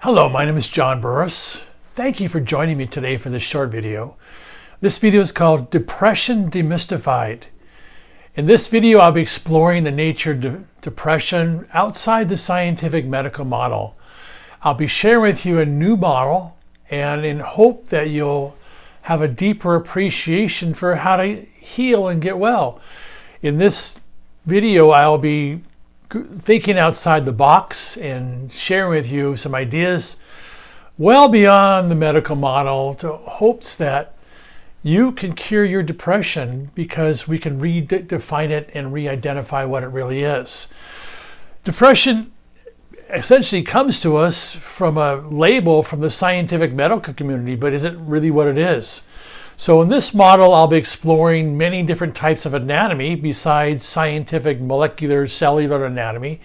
Hello, my name is John Burris. Thank you for joining me today for this short video. This video is called Depression Demystified. In this video, I'll be exploring the nature of depression outside the scientific medical model. I'll be sharing with you a new model and in hope that you'll have a deeper appreciation for how to heal and get well. In this video, I'll be thinking outside the box and sharing with you some ideas well beyond the medical model to hopes that you can cure your depression because we can redefine it and re-identify what it really is. Depression essentially comes to us from a label from the scientific medical community, but isn't really what it is. So in this model, I'll be exploring many different types of anatomy besides scientific molecular cellular anatomy.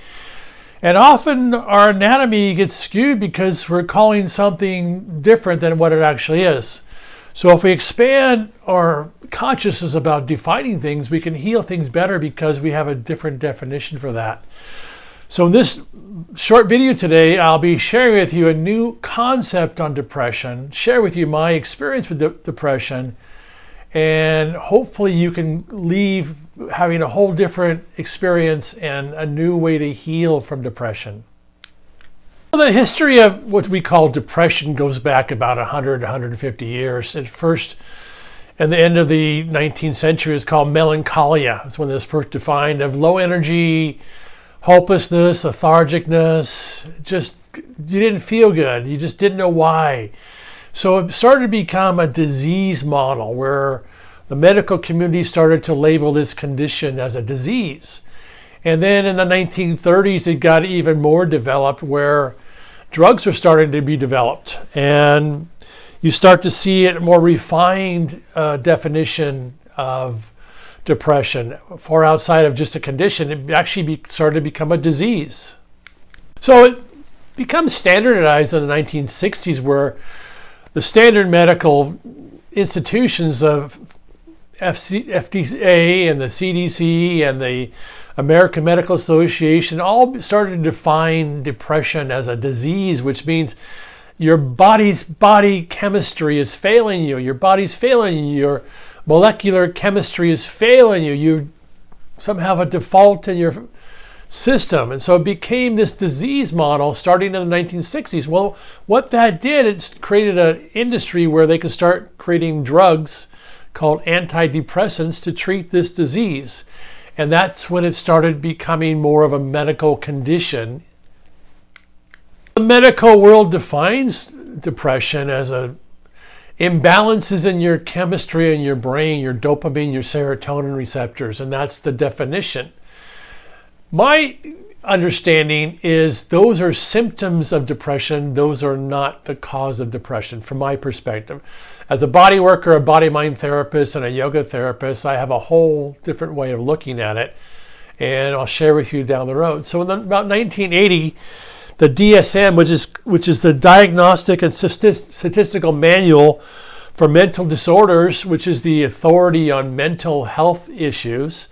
And often our anatomy gets skewed because we're calling something different than what it actually is. So if we expand our consciousness about defining things, we can heal things better because we have a different definition for that. So in this short video today, I'll be sharing with you a new concept on depression, share with you my experience with depression, and hopefully you can leave having a whole different experience and a new way to heal from depression. The history of what we call depression goes back about 100, 150 years. At first, at the end of the 19th century, it's called melancholia. It's when it was first defined of low energy, hopelessness, lethargicness, just you didn't feel good. You just didn't know why. So it started to become a disease model where the medical community started to label this condition as a disease. And then in the 1930s, it got even more developed where drugs were starting to be developed. And you start to see a more refined definition of depression, far outside of just a condition. It actually started to become a disease. So it becomes standardized in the 1960s where the standard medical institutions of FDA and the CDC and the American Medical Association all started to define depression as a disease, which means your body's body chemistry is failing you. Your body's failing you. Your molecular chemistry is failing you. You somehow have a default in your system. And so it became this disease model starting in the 1960s. Well, what that did, it created an industry where they could start creating drugs called antidepressants to treat this disease. And that's when it started becoming more of a medical condition. The medical world defines depression as imbalances in your chemistry in your brain, your dopamine, your serotonin receptors, and that's the definition. My understanding is those are symptoms of depression. Those are not the cause of depression from my perspective. As a body worker, a body-mind therapist, and a yoga therapist, I have a whole different way of looking at it, and I'll share with you down the road. So in about 1980, the DSM, which is the Diagnostic and Statistical Manual for Mental Disorders, which is the authority on mental health issues,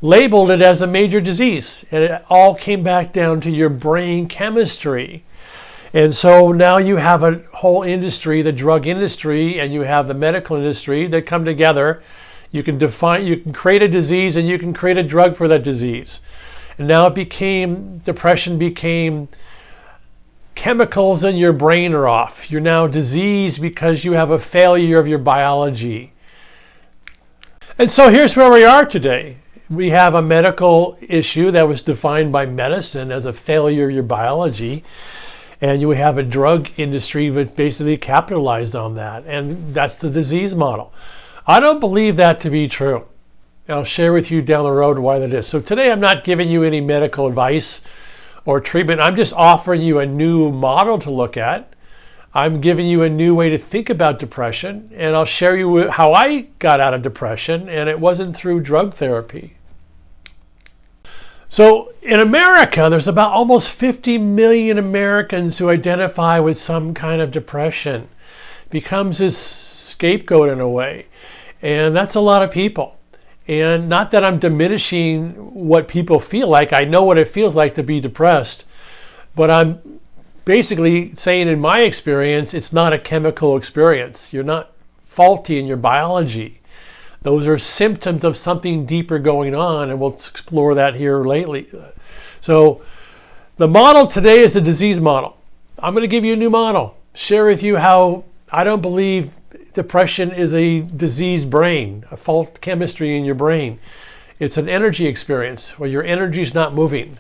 labeled it as a major disease. And it all came back down to your brain chemistry. And so now you have a whole industry, the drug industry, and you have the medical industry that come together. You can create a disease and you can create a drug for that disease. And now depression became chemicals in your brain are off. You're now diseased because you have a failure of your biology. And so here's where we are today. We have a medical issue that was defined by medicine as a failure of your biology. And you have a drug industry that basically capitalized on that. And that's the disease model. I don't believe that to be true. I'll share with you down the road why that is. So today I'm not giving you any medical advice or treatment. I'm just offering you a new model to look at. I'm giving you a new way to think about depression. And I'll share you how I got out of depression. And it wasn't through drug therapy. So in America, there's about almost 50 million Americans who identify with some kind of depression. Becomes this scapegoat in a way. And that's a lot of people. And not that I'm diminishing what people feel like. I know what it feels like to be depressed. But I'm basically saying, in my experience, it's not a chemical experience. You're not faulty in your biology. Those are symptoms of something deeper going on, and we'll explore that here lately. So the model today is a disease model. I'm going to give you a new model, share with you how I don't believe depression is a diseased brain, a fault chemistry in your brain. It's an energy experience where your energy is not moving.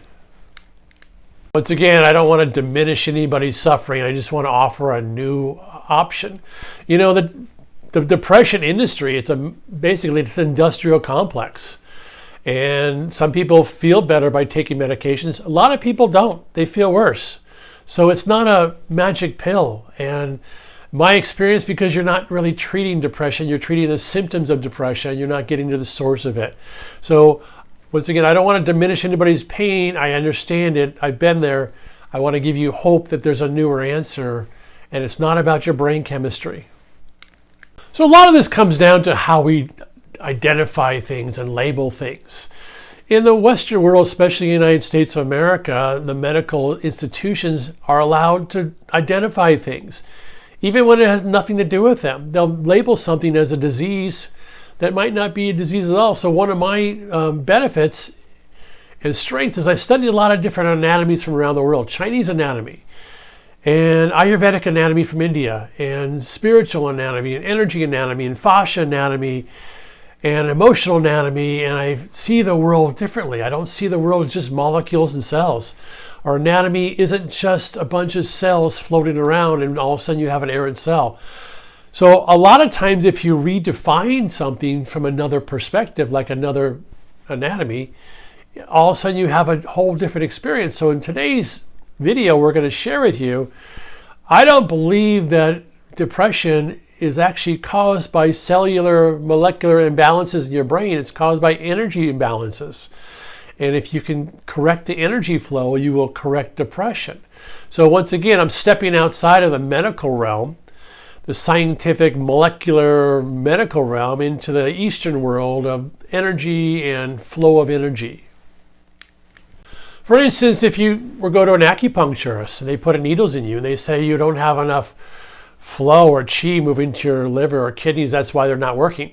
Once again, I don't want to diminish anybody's suffering. I just want to offer a new option. You know, the depression industry, basically it's an industrial complex. And some people feel better by taking medications. A lot of people don't. They feel worse. So it's not a magic pill. And my experience, because you're not really treating depression, you're treating the symptoms of depression, you're not getting to the source of it. So once again, I don't want to diminish anybody's pain. I understand it. I've been there. I want to give you hope that there's a newer answer, and it's not about your brain chemistry. So a lot of this comes down to how we identify things and label things. In the Western world, especially in the United States of America, the medical institutions are allowed to identify things, even when it has nothing to do with them. They'll label something as a disease that might not be a disease at all. So one of my benefits and strengths is I studied a lot of different anatomies from around the world. Chinese anatomy, and Ayurvedic anatomy from India, and spiritual anatomy, and energy anatomy, and fascia anatomy, and emotional anatomy, and I see the world differently. I don't see the world as just molecules and cells. Our anatomy isn't just a bunch of cells floating around and all of a sudden you have an errant cell. So a lot of times if you redefine something from another perspective, like another anatomy, all of a sudden you have a whole different experience. So in today's video, we're going to share with you, I don't believe that depression is actually caused by cellular molecular imbalances in your brain. It's caused by energy imbalances. And if you can correct the energy flow, you will correct depression. So once again, I'm stepping outside of the medical realm, the scientific molecular medical realm, into the Eastern world of energy and flow of energy. For instance, if you were to go to an acupuncturist and they put needles in you and they say you don't have enough flow or chi moving to your liver or kidneys, that's why they're not working.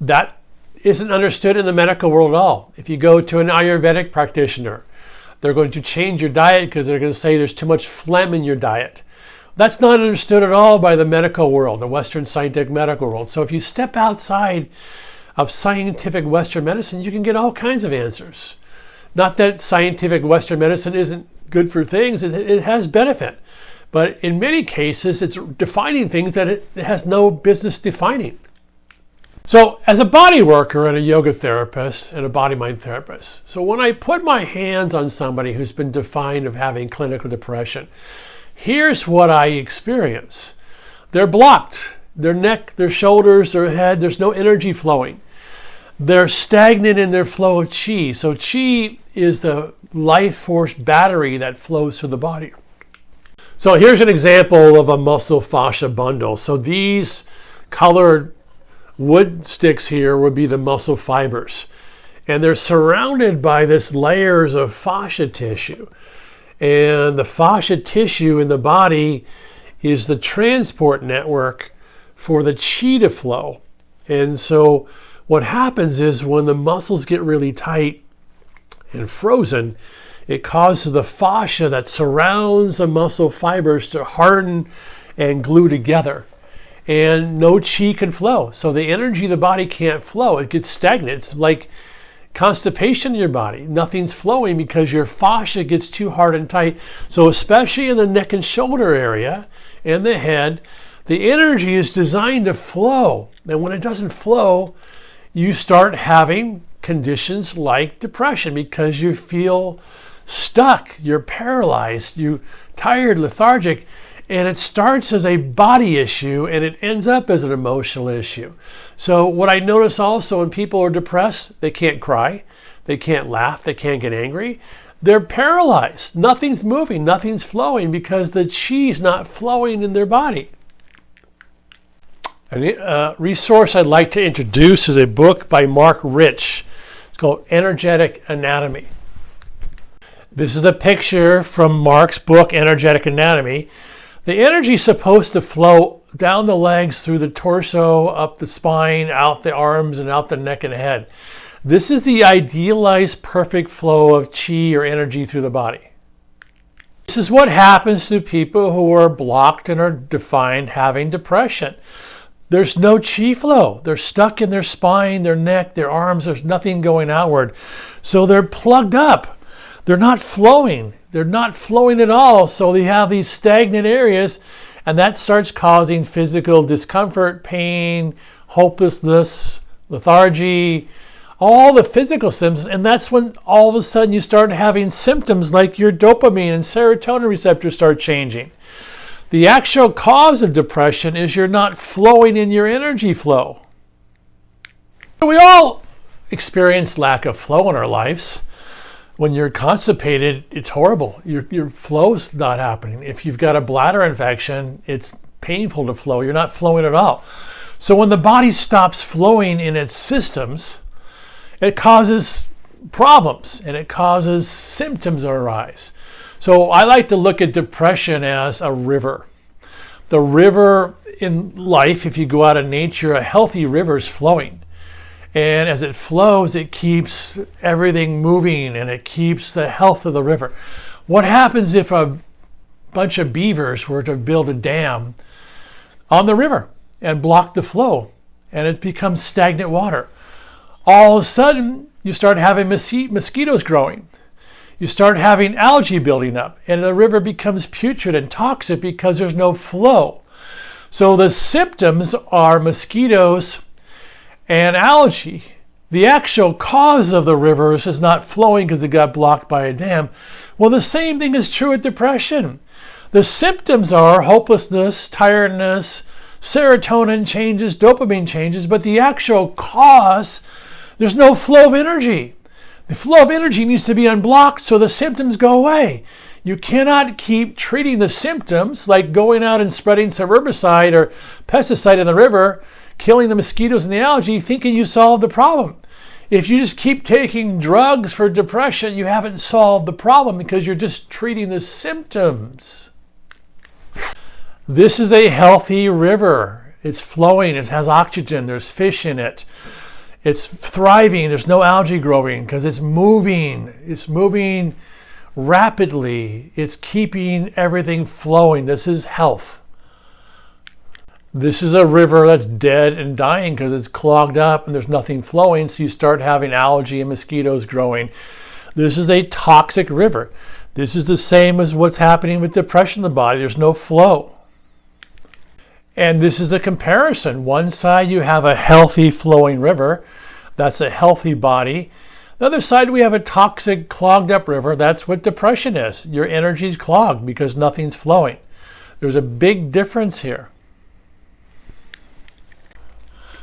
That isn't understood in the medical world at all. If you go to an Ayurvedic practitioner, they're going to change your diet because they're going to say there's too much phlegm in your diet. That's not understood at all by the medical world, the Western scientific medical world. So if you step outside of scientific Western medicine, you can get all kinds of answers. Not that scientific Western medicine isn't good for things, it has benefit. But in many cases, it's defining things that it has no business defining. So as a body worker and a yoga therapist and a body-mind therapist, so when I put my hands on somebody who's been defined of having clinical depression, here's what I experience. They're blocked. Their neck, their shoulders, their head, there's no energy flowing. They're stagnant in their flow of chi. So chi is the life force battery that flows through the body. So here's an example of a muscle fascia bundle. So these colored wood sticks here would be the muscle fibers. And they're surrounded by this layers of fascia tissue. And the fascia tissue in the body is the transport network for the chi to flow. And so what happens is when the muscles get really tight and frozen, it causes the fascia that surrounds the muscle fibers to harden and glue together. And no chi can flow. So the energy of the body can't flow. It gets stagnant. It's like constipation in your body. Nothing's flowing because your fascia gets too hard and tight. So especially in the neck and shoulder area and the head, the energy is designed to flow. And when it doesn't flow, you start having conditions like depression because you feel stuck, you're paralyzed, you're tired, lethargic, and it starts as a body issue and it ends up as an emotional issue. So what I notice also when people are depressed, they can't cry, they can't laugh, they can't get angry. They're paralyzed. Nothing's moving, nothing's flowing because the chi is not flowing in their body. A resource I'd like to introduce is a book by Mark Rich. It's called Energetic Anatomy. This is a picture from Mark's book, Energetic Anatomy. The energy is supposed to flow down the legs, through the torso, up the spine, out the arms, and out the neck and head. This is the idealized perfect flow of chi or energy through the body. This is what happens to people who are blocked and are defined having depression. There's no chi flow. They're stuck in their spine, their neck, their arms. There's nothing going outward. So they're plugged up. They're not flowing. They're not flowing at all. So they have these stagnant areas, and that starts causing physical discomfort, pain, hopelessness, lethargy, all the physical symptoms. And that's when all of a sudden you start having symptoms like your dopamine and serotonin receptors start changing. The actual cause of depression is you're not flowing in your energy flow. We all experience lack of flow in our lives. When you're constipated, it's horrible. Your flow's not happening. If you've got a bladder infection, it's painful to flow. You're not flowing at all. So when the body stops flowing in its systems, it causes problems and it causes symptoms to arise. So I like to look at depression as a river. The river in life, if you go out in nature, a healthy river is flowing. And as it flows, it keeps everything moving and it keeps the health of the river. What happens if a bunch of beavers were to build a dam on the river and block the flow and it becomes stagnant water? All of a sudden, you start having mosquitoes growing. You start having algae building up, and the river becomes putrid and toxic because there's no flow. So the symptoms are mosquitoes and algae. The actual cause of the rivers is not flowing because it got blocked by a dam. Well, the same thing is true with depression. The symptoms are hopelessness, tiredness, serotonin changes, dopamine changes, but the actual cause, there's no flow of energy. The flow of energy needs to be unblocked so the symptoms go away. You cannot keep treating the symptoms like going out and spreading some herbicide or pesticide in the river, killing the mosquitoes and the algae, thinking you solved the problem. If you just keep taking drugs for depression, you haven't solved the problem because you're just treating the symptoms. This is a healthy river. It's flowing, it has oxygen, there's fish in it. It's thriving, there's no algae growing because it's moving rapidly. It's keeping everything flowing. This is health. This is a river that's dead and dying because it's clogged up and there's nothing flowing, so you start having algae and mosquitoes growing. This is a toxic river. This is the same as what's happening with depression in the body. There's no flow. And this is a comparison. One side you have a healthy flowing river. That's a healthy body. The other side we have a toxic clogged up river. That's what depression is. Your energy's clogged because nothing's flowing. There's a big difference here.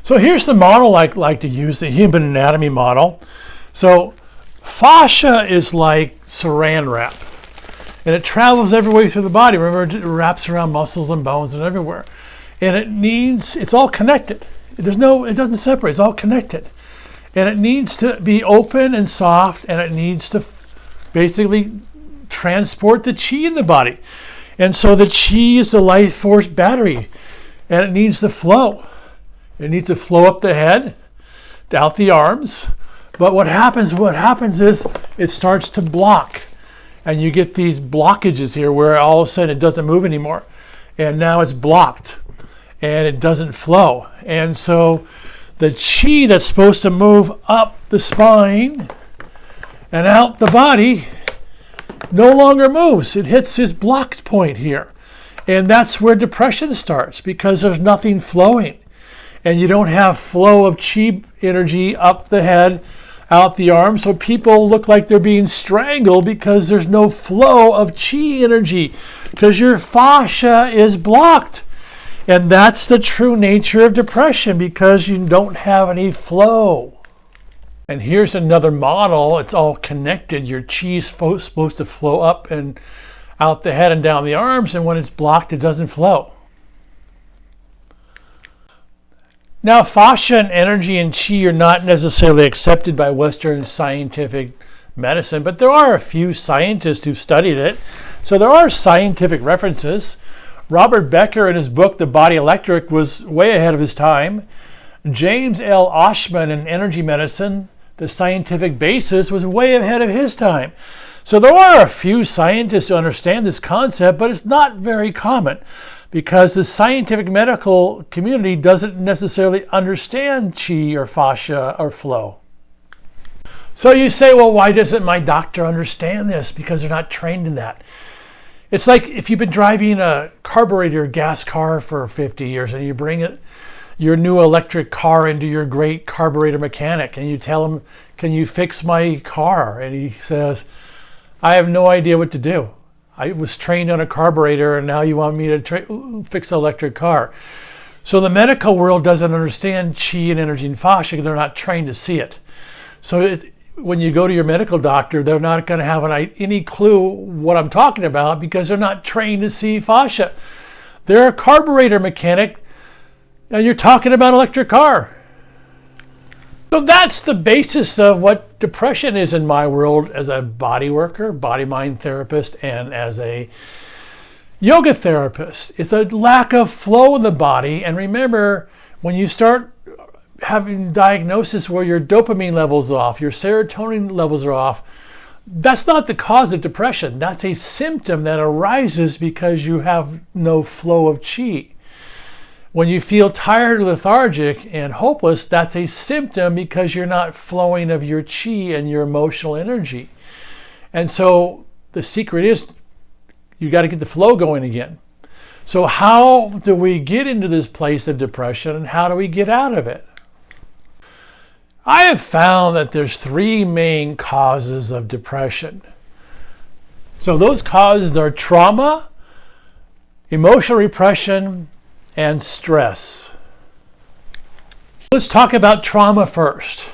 So here's the model I like to use, the human anatomy model. So fascia is like saran wrap. And it travels every way through the body. Remember, it wraps around muscles and bones and everywhere. And it's all connected. It doesn't separate, it's all connected. And it needs to be open and soft, and it needs to basically transport the chi in the body. And so the chi is the life force battery, and it needs to flow. It needs to flow up the head, out the arms. But what happens is it starts to block. And you get these blockages here where all of a sudden it doesn't move anymore. And now it's blocked. And it doesn't flow. And so the chi that's supposed to move up the spine and out the body no longer moves. It hits this blocked point here. And that's where depression starts because there's nothing flowing. And you don't have flow of chi energy up the head, out the arm. So people look like they're being strangled because there's no flow of chi energy because your fascia is blocked. And that's the true nature of depression because you don't have any flow. And here's another model. It's all connected. Your chi is supposed to flow up and out the head and down the arms. And when it's blocked, it doesn't flow. Now, fascia and energy and chi are not necessarily accepted by Western scientific medicine, but there are a few scientists who studied it. So there are scientific references. Robert Becker, in his book, The Body Electric, was way ahead of his time. James L. Oshman in Energy Medicine, the scientific basis, was way ahead of his time. So there are a few scientists who understand this concept, but it's not very common because the scientific medical community doesn't necessarily understand chi or fascia or flow. So you say, well, why doesn't my doctor understand this? Because they're not trained in that. It's like if you've been driving a carburetor gas car for 50 years and you bring your new electric car into your great carburetor mechanic and you tell him, can you fix my car? And he says, I have no idea what to do. I was trained on a carburetor and now you want me to fix an electric car. So the medical world doesn't understand chi and energy and fascia because they're not trained to see it. So when you go to your medical doctor, they're not going to have any clue what I'm talking about because they're not trained to see fascia. They're a carburetor mechanic and you're talking about an electric car. So that's the basis of what depression is in my world as a body worker, body-mind therapist, and as a yoga therapist. It's a lack of flow in the body. And remember, when you start having diagnosis where your dopamine levels are off, your serotonin levels are off, that's not the cause of depression. That's a symptom that arises because you have no flow of chi. When you feel tired, lethargic, and hopeless, that's a symptom because you're not flowing of your chi and your emotional energy. And so the secret is you got to get the flow going again. So how do we get into this place of depression and how do we get out of it? I have found that there's three main causes of depression. So those causes are trauma, emotional repression, and stress. Let's talk about trauma first.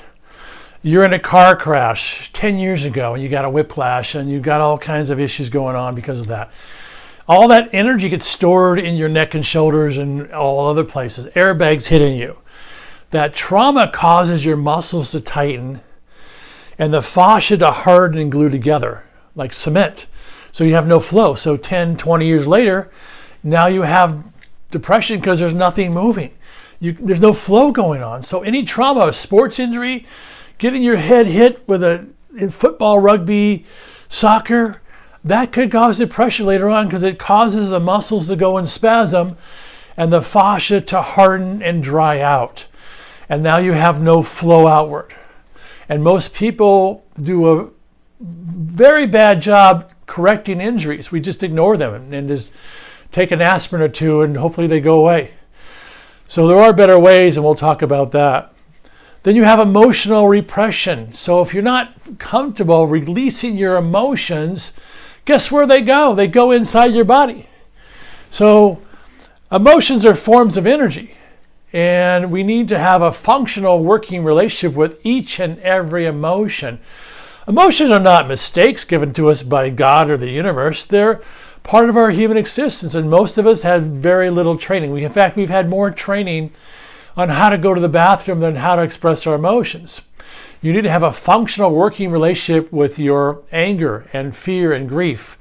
You're in a car crash 10 years ago and you got a whiplash and you've got all kinds of issues going on because of that. All that energy gets stored in your neck and shoulders and all other places. Airbags hitting you. That trauma causes your muscles to tighten and the fascia to harden and glue together like cement. So you have no flow. So 10, 20 years later, now you have depression because there's nothing moving. There's no flow going on. So any trauma, a sports injury, getting your head hit in football, rugby, soccer, that could cause depression later on because it causes the muscles to go in spasm and the fascia to harden and dry out. And now you have no flow outward. And most people do a very bad job correcting injuries. We just ignore them and just take an aspirin or two and hopefully they go away. So there are better ways and we'll talk about that. Then you have emotional repression. So if you're not comfortable releasing your emotions, guess where they go? They go inside your body. So emotions are forms of energy. And we need to have a functional working relationship with each and every emotion. Emotions are not mistakes given to us by God or the universe. They're part of our human existence, and most of us have very little training. In fact, we've had more training on how to go to the bathroom than how to express our emotions. You need to have a functional working relationship with your anger and fear and grief.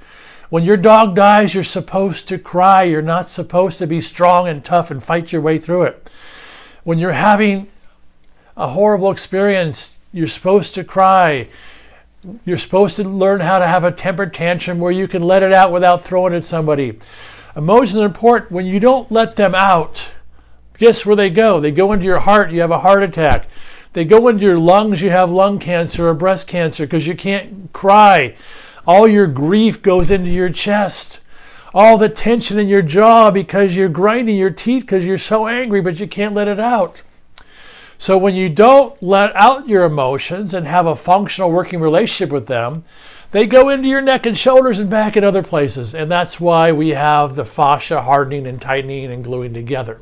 When your dog dies, you're supposed to cry. You're not supposed to be strong and tough and fight your way through it. When you're having a horrible experience, you're supposed to cry. You're supposed to learn how to have a temper tantrum where you can let it out without throwing at somebody. Emotions are important. When you don't let them out, guess where they go? They go into your heart, you have a heart attack. They go into your lungs, you have lung cancer or breast cancer because you can't cry. All your grief goes into your chest. All the tension in your jaw because you're grinding your teeth because you're so angry, but you can't let it out. So when you don't let out your emotions and have a functional working relationship with them, they go into your neck and shoulders and back and other places. And that's why we have the fascia hardening and tightening and gluing together.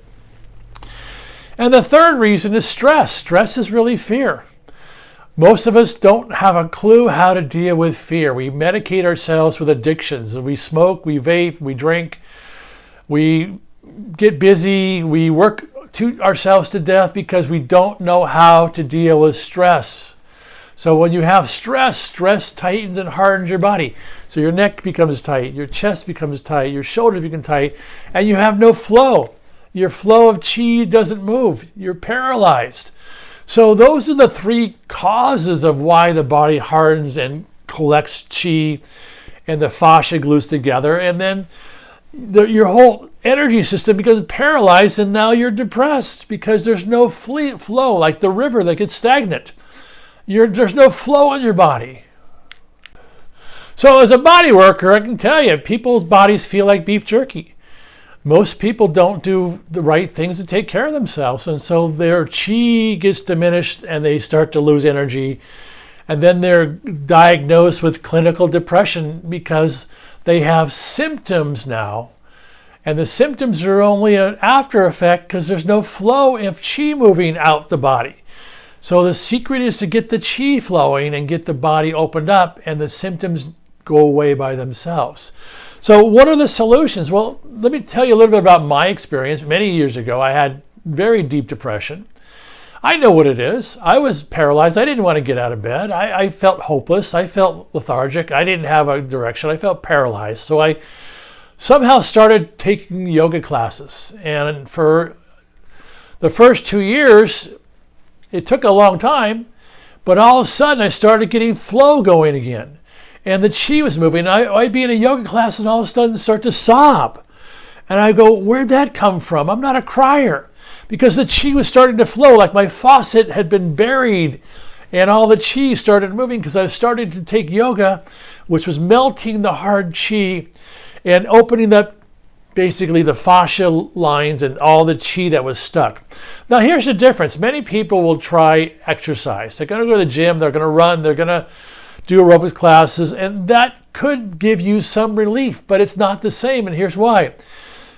And the third reason is stress. Stress is really fear. Most of us don't have a clue how to deal with fear. We medicate ourselves with addictions. We smoke, we vape, we drink, we get busy, we work ourselves to death because we don't know how to deal with stress. So when you have stress, stress tightens and hardens your body. So your neck becomes tight, your chest becomes tight, your shoulders become tight, and you have no flow. Your flow of chi doesn't move. You're paralyzed. So those are the three causes of why the body hardens and collects chi and the fascia glues together. And then your whole energy system becomes paralyzed, and now you're depressed because there's no flow, like the river that gets stagnant. There's no flow in your body. So as a body worker, I can tell you, people's bodies feel like beef jerky. Most people don't do the right things to take care of themselves, and so their chi gets diminished and they start to lose energy. And then they're diagnosed with clinical depression because they have symptoms now. And the symptoms are only an after effect because there's no flow of chi moving out the body. So the secret is to get the chi flowing and get the body opened up, and the symptoms go away by themselves. So what are the solutions? Well, let me tell you a little bit about my experience. Many years ago, I had very deep depression. I know what it is. I was paralyzed. I didn't want to get out of bed. I felt hopeless. I felt lethargic. I didn't have a direction. I felt paralyzed. So I somehow started taking yoga classes. And for the first 2 years, it took a long time, but all of a sudden I started getting flow going again. And the chi was moving. I'd be in a yoga class and all of a sudden start to sob. And I go, where'd that come from? I'm not a crier. Because the chi was starting to flow, like my faucet had been buried, and all the chi started moving because I was starting to take yoga, which was melting the hard chi and opening up basically the fascia lines and all the chi that was stuck. Now here's the difference. Many people will try exercise. They're going to go to the gym, they're going to run, they're going to do aerobics classes, and that could give you some relief, but it's not the same, and here's why.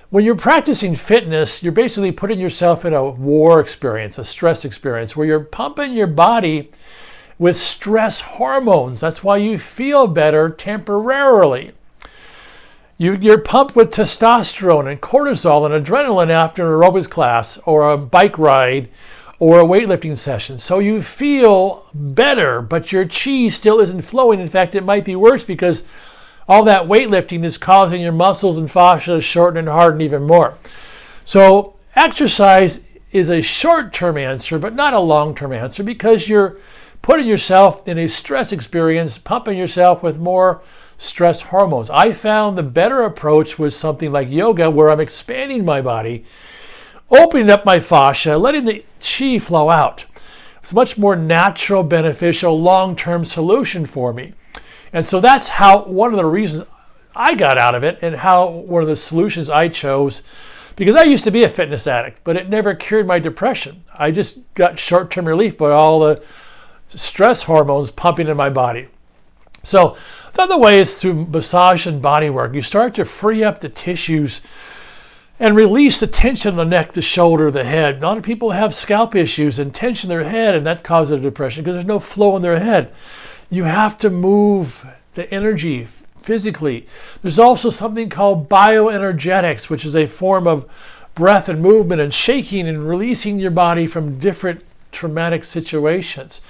When you're practicing fitness, you're basically putting yourself in a war experience, a stress experience, where you're pumping your body with stress hormones. That's why you feel better temporarily. You're pumped with testosterone and cortisol and adrenaline after an aerobics class or a bike ride or a weightlifting session. So you feel better, but your chi still isn't flowing. In fact, it might be worse because all that weightlifting is causing your muscles and fascia to shorten and harden even more. So exercise is a short-term answer, but not a long-term answer, because you're putting yourself in a stress experience, pumping yourself with more stress hormones. I found the better approach was something like yoga, where I'm expanding my body, opening up my fascia, letting the chi flow out. It's a much more natural, beneficial, long-term solution for me. And so that's how one of the reasons I got out of it, and how one of the solutions I chose, because I used to be a fitness addict, but it never cured my depression. I just got short-term relief by all the stress hormones pumping in my body. So the other way is through massage and body work. You start to free up the tissues and release the tension in the neck, the shoulder, the head. A lot of people have scalp issues and tension in their head, and that causes depression because there's no flow in their head. You have to move the energy physically. There's also something called bioenergetics, which is a form of breath and movement and shaking and releasing your body from different traumatic situations.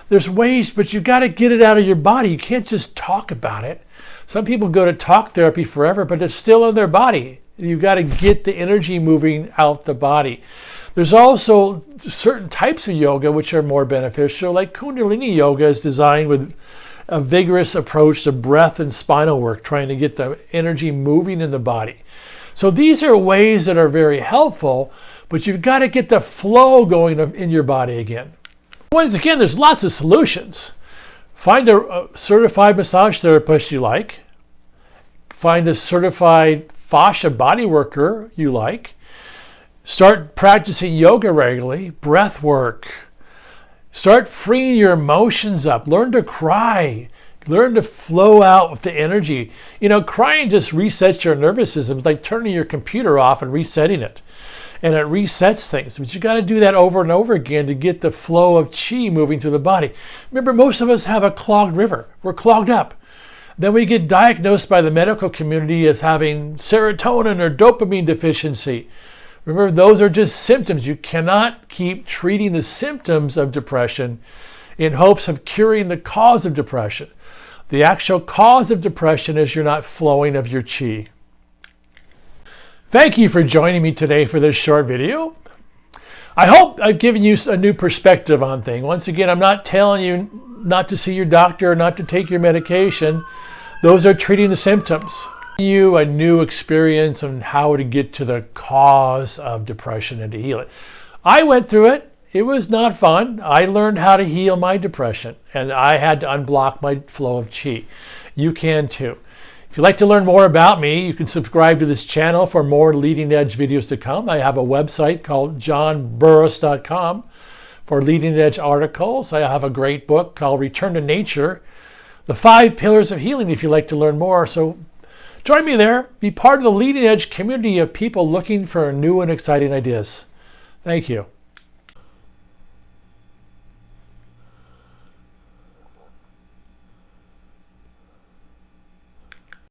There's ways, but you've got to get it out of your body. You can't just talk about it. Some people go to talk therapy forever, but it's still in their body. You've got to get the energy moving out the body. There's also certain types of yoga which are more beneficial, like Kundalini yoga is designed with a vigorous approach to breath and spinal work, trying to get the energy moving in the body. So these are ways that are very helpful, but you've got to get the flow going in your body again. Once again, there's lots of solutions. Find a certified massage therapist you like. Find a certified fascia body worker you like. Start practicing yoga regularly, breath work. Start freeing your emotions up. Learn to cry. Learn to flow out with the energy. You know, crying just resets your nervous system. It's like turning your computer off and resetting it. And it resets things. But you got to do that over and over again to get the flow of chi moving through the body. Remember, most of us have a clogged river. We're clogged up. Then we get diagnosed by the medical community as having serotonin or dopamine deficiency. Remember, those are just symptoms. You cannot keep treating the symptoms of depression in hopes of curing the cause of depression. The actual cause of depression is you're not flowing of your chi. Thank you for joining me today for this short video. I hope I've given you a new perspective on things. Once again, I'm not telling you not to see your doctor or not to take your medication. Those are treating the symptoms. You a new experience on how to get to the cause of depression and to heal it. I went through it. It was not fun. I learned how to heal my depression, and I had to unblock my flow of chi. You can too. If you'd like to learn more about me, you can subscribe to this channel for more leading edge videos to come. I have a website called johnburris.com for leading edge articles. I have a great book called Return to Nature, The 5 Pillars of Healing, if you'd like to learn more. So join me there. Be part of the leading edge community of people looking for new and exciting ideas. Thank you.